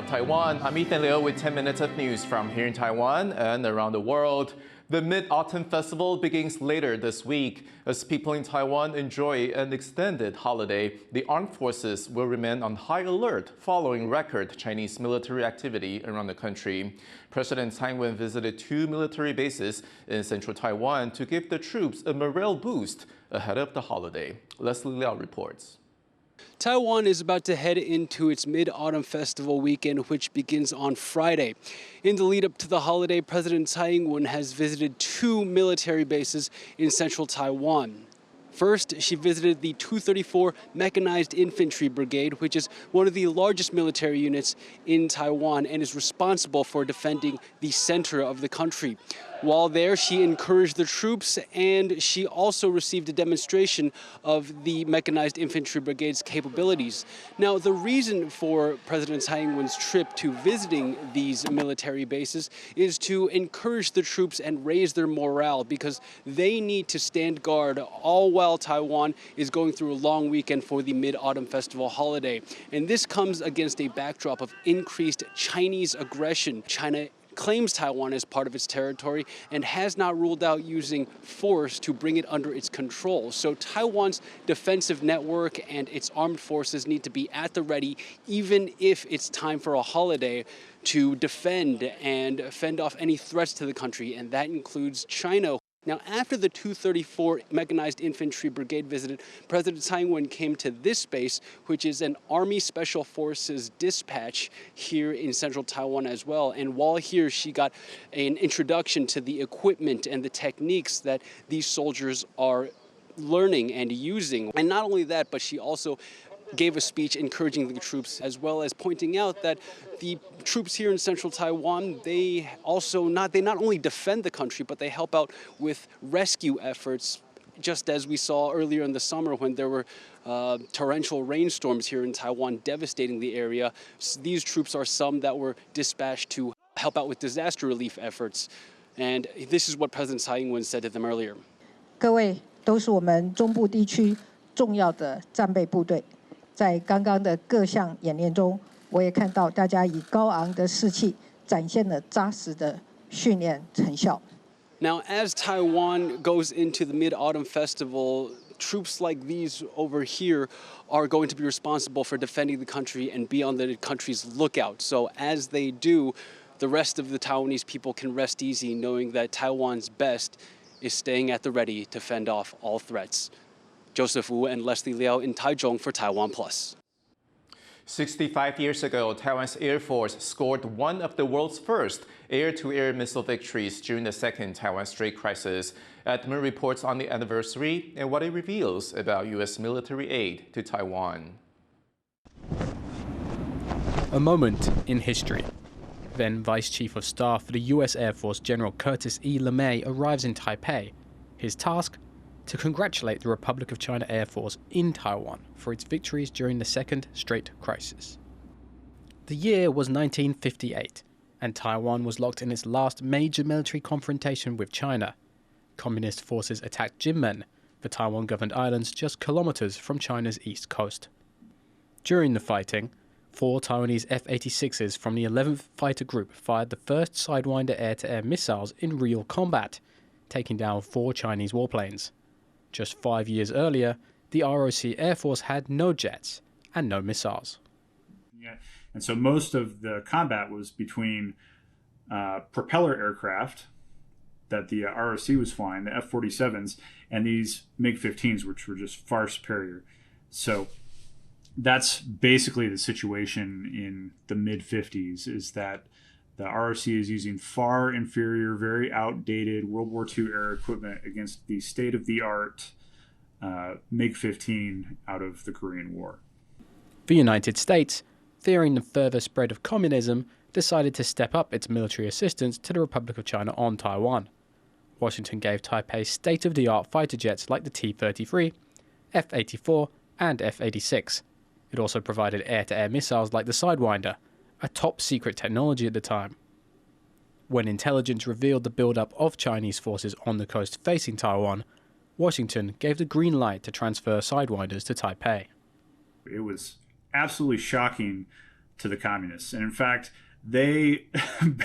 of Taiwan. I'm Ethan Liu with 10 minutes of news from here in Taiwan and around the world. The Mid-Autumn Festival begins later this week. As people in Taiwan enjoy an extended holiday, the armed forces will remain on high alert following record Chinese military activity around the country. President Tsai visited 2 military bases in central Taiwan to give the troops a morale boost ahead of the holiday. Leslie Liao reports. Taiwan is about to head into its Mid-Autumn Festival weekend, which begins on Friday. In the lead-up to the holiday, President Tsai has visited 2 military bases in central Taiwan. First, she visited the 234 Mechanized Infantry Brigade, which is one of the largest military units in Taiwan and is responsible for defending the center of the country. While there, she encouraged the troops, and she also received a demonstration of the Mechanized Infantry Brigade's capabilities. Now, the reason for President Tsai trip to visiting these military bases is to encourage the troops and raise their morale, because they need to stand guard all while Taiwan is going through a long weekend for the Mid-Autumn Festival holiday. And this comes against a backdrop of increased Chinese aggression. China claims Taiwan as part of its territory and has not ruled out using force to bring it under its control. So Taiwan's defensive network and its armed forces need to be at the ready, even if it's time for a holiday, to defend and fend off any threats to the country, and that includes China. Now, after the 234 Mechanized Infantry Brigade visited, President Tsai came to this base, which is an Army Special Forces dispatch here in central Taiwan as well. And while here, she got an introduction to the equipment and the techniques that these soldiers are learning and using. And not only that, but she also gave a speech encouraging the troops, as well as pointing out that the troops here in central Taiwan, they not only defend the country, but they help out with rescue efforts, just as we saw earlier in the summer when there were torrential rainstorms here in Taiwan devastating the area. These troops are some that were dispatched to help out with disaster relief efforts. And this is what President Tsai said to them earlier. 各位都是我们中部地区重要的战备部队。在刚刚的各项演练中，我也看到大家以高昂的士气展现了扎实的训练成效。 Now, as Taiwan goes into the Mid-Autumn Festival, troops like these over here are going to be responsible for defending the country and be on the country's lookout. So as they do, the rest of the Taiwanese people can rest easy knowing that Taiwan's best is staying at the ready to fend off all threats. Joseph Wu and Leslie Liao in Taichung for TaiwanPlus. 65 years ago, Taiwan's Air Force scored one of the world's first air-to-air missile victories during the second Taiwan Strait crisis. Edmund reports on the anniversary and what it reveals about U.S. military aid to Taiwan. A moment in history. Then Vice Chief of Staff for the U.S. Air Force General Curtis E. LeMay arrives in Taipei. His task? To congratulate the Republic of China Air Force in Taiwan for its victories during the second Strait crisis. The year was 1958, and Taiwan was locked in its last major military confrontation with China. Communist forces attacked Jinmen, the Taiwan-governed islands just kilometers from China's east coast. During the fighting, 4 Taiwanese F-86s from the 11th Fighter Group fired the first Sidewinder air-to-air missiles in real combat, taking down 4 Chinese warplanes. Just 5 years earlier, the ROC Air Force had no jets and no missiles. Yeah. And so most of the combat was between propeller aircraft that the ROC was flying, the F-47s, and these MiG-15s, which were just far superior. So that's basically the situation in the mid-50s, is that the ROC is using far inferior, very outdated World War II era equipment against the state-of-the-art MiG-15 out of the Korean War. The United States, fearing the further spread of communism, decided to step up its military assistance to the Republic of China on Taiwan. Washington gave Taipei state-of-the-art fighter jets like the T-33, F-84 and F-86. It also provided air-to-air missiles like the Sidewinder, a top-secret technology at the time. When intelligence revealed the build-up of Chinese forces on the coast facing Taiwan, Washington gave the green light to transfer Sidewinders to Taipei. It was absolutely shocking to the communists. And in fact, they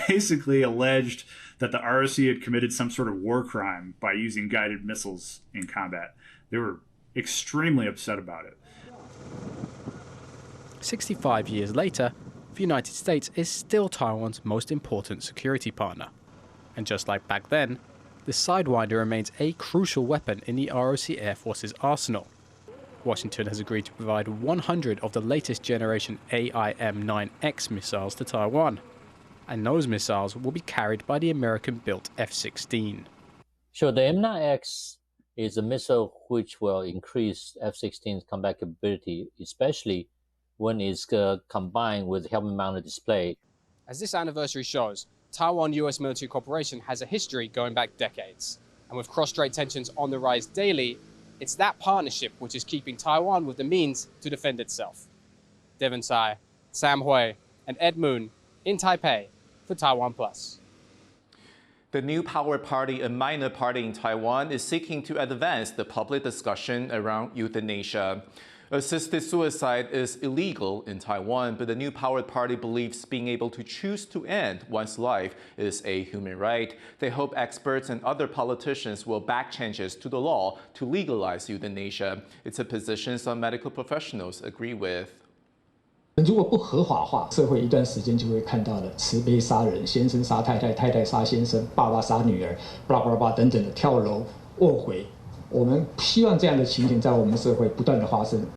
basically alleged that the ROC had committed some sort of war crime by using guided missiles in combat. They were extremely upset about it. 65 years later, the United States is still Taiwan's most important security partner. And just like back then, the Sidewinder remains a crucial weapon in the ROC Air Force's arsenal. Washington has agreed to provide 100 of the latest generation AIM-9X missiles to Taiwan, and those missiles will be carried by the American-built F-16. Sure, the M9X is a missile which will increase F-16's combat capability, especially when it's combined with helmet-mounted display. As this anniversary shows, Taiwan-US military cooperation has a history going back decades. And with cross-strait tensions on the rise daily, it's that partnership which is keeping Taiwan with the means to defend itself. Devon Tsai, Sam Hui, and Ed Moon in Taipei for TaiwanPlus. The New Power Party, a minor party in Taiwan, is seeking to advance the public discussion around euthanasia. Assisted suicide is illegal in Taiwan, but the New Power Party believes being able to choose to end one's life is a human right. They hope experts and other politicians will back changes to the law to legalize euthanasia. It's a position some medical professionals agree with. 如果不合法化，社会一段时间就会看到的慈悲杀人、先生杀太太、太太杀先生、爸爸杀女儿、巴拉巴拉巴等等的跳楼、卧轨。我们希望这样的情形在我们社会不断的发生。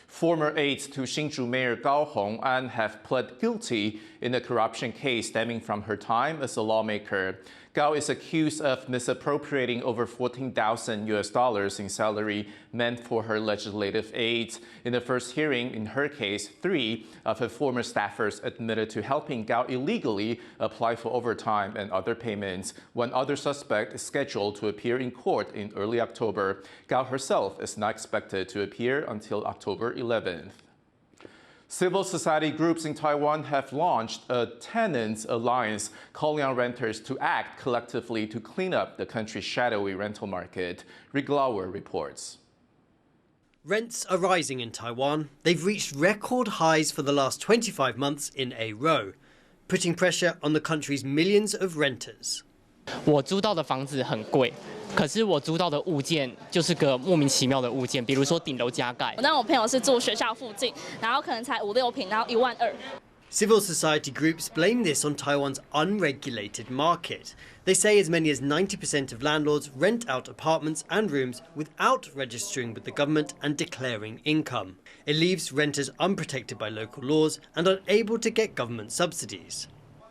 Former aides to Hsinchu Mayor Gao Hong'an have pled guilty in a corruption case stemming from her time as a lawmaker. Gao is accused of misappropriating over $14,000 in salary meant for her legislative aides. In the first hearing in her case, 3 of her former staffers admitted to helping Gao illegally apply for overtime and other payments. One other suspect is scheduled to appear in court in early October. Gao herself is not expected to appear until October 11th. Civil society groups in Taiwan have launched a Tenants alliance calling on renters to act collectively to clean up the country's shadowy rental market. Rick Lauer reports. Rents are rising in Taiwan. They've reached record highs for the last 25 months in a row, putting pressure on the country's millions of renters. 我租到的房子很贵，可是我租到的物件就是个莫名其妙的物件，比如说顶楼加盖。那我朋友是住学校附近，然后可能才5、6坪，然后12000。Civil society groups blame this on Taiwan's unregulated market. They say as many as 90% of landlords rent out apartments and rooms without registering with the government and declaring income. It leaves renters unprotected by local laws and unable to get government subsidies.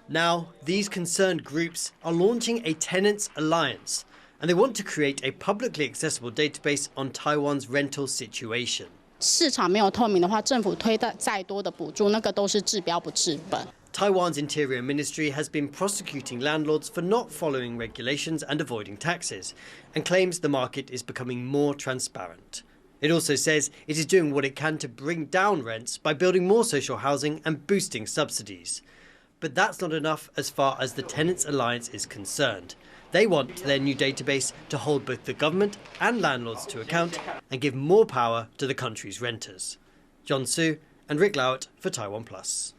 Now, these concerned groups are launching a Tenants alliance, and they want to create a publicly accessible database on Taiwan's rental situation. 市场没有透明的话，政府推的再多的补助，那个都是治标不治本。 Taiwan's Interior Ministry has been prosecuting landlords for not following regulations and avoiding taxes, and claims the market is becoming more transparent. It also says it is doing what it can to bring down rents by building more social housing and boosting subsidies. But that's not enough as far as the Tenants Alliance is concerned. They want their new database to hold both the government and landlords to account and give more power to the country's renters. John Su and Rick Lauert for TaiwanPlus.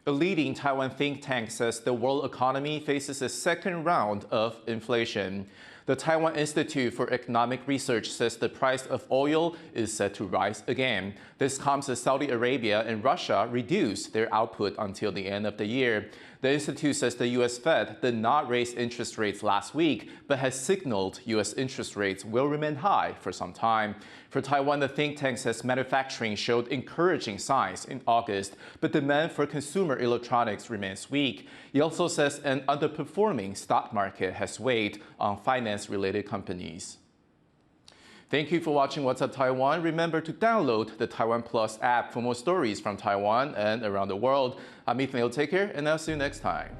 A leading Taiwan think tank says the world economy faces a second round of inflation. The Taiwan Institute for Economic Research says the price of oil is set to rise again. This comes as Saudi Arabia and Russia reduce their output until the end of the year. The institute says the U.S. Fed did not raise interest rates last week, but has signaled U.S. interest rates will remain high for some time. For Taiwan, the think tank says manufacturing showed encouraging signs in August, but demand for consumer electronics remains weak. It also says an underperforming stock market has weighed on finance-related companies. Thank you for watching What's Up Taiwan. Remember to download the TaiwanPlus app for more stories from Taiwan and around the world. I'm Ethan. Take care, and I'll see you next time.